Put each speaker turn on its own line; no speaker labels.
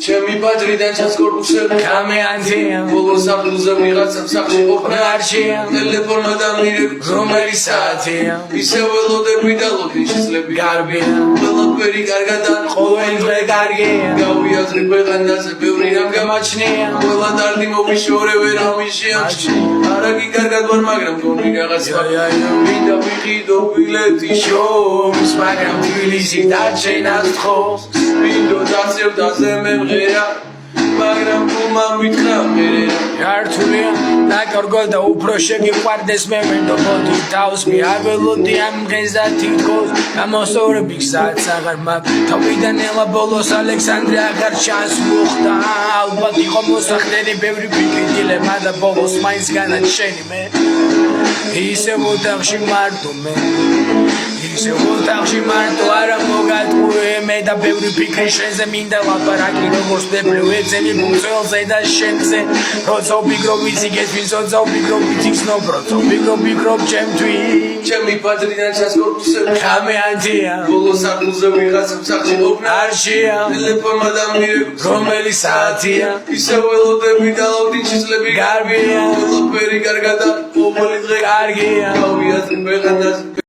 ჩემი ბადრიდან ჩანს კორპუსები
გამეანთია
ბოლო საფლუზე ვიღაცამ სახში ყოფნა
არჩია
ტელეფონმა დამირეკ
რომელი საათია
ისე ველოდები და ლოდინშისლები
გარბია
ყველაფერი კარგადაა
ყოველ დღე კარგია
გავიაზრი ქვეყანაზე ბევრი რამ
გამაჩნია
ყველა დარდი მოვიშორე ვერავინ შეამჩნი არაგი კარგად ვარ მაგრამ გონი რაღაც მინდა ვიყიდო ბილეთი
შოუს მაგრამ თბილისი დარჩენას თხოს
მინდო დაცევდა ზემემღერა მაგრამ თუმა მითხრა მერერა
ქართულია დაკორგო და უფრო შეგიყვარდეს მე მენდობოდი თავს მე არ ველოდი ამ დღეს და თითქოს გამოსწორები გზაც აღარ მაქვს თავიდან ელა ბოლოს ალექსანდრე აღარ ჩანს მოხდა ალბათ იყო მოსახდენი ბევრი ბიგიდილება და ბოლოს მაინც განაჩენი მე ისე ოთახში მარტო მე ისე ოთახში მარტო არა მოგატყუე მე და ბევრი ფიქრი შენზე მინდა ლაპარაკი როგორც დეპლუეცემი ბუწელზე და შენზე როცა ვფიქრობ ვიციგეთ ვინც როცა ვფიქრობ ვიციხსნობ როცა ვფიქრობ ჩემთვის
ჩემი ბადრიდან ჩანს კორპუსები
გამეანთია
ბოლო საფლუზე ვიღაცამ სახში ყოფნა
არჩია
ტელეფონმა დამირეკ
რომელი საათია
ისე ველოდები და ლოდინშისლები
გარბია
ყველაფერი კარგადაა ყოველი დღე
კარგია
გავიაზრი ქვეყანაზე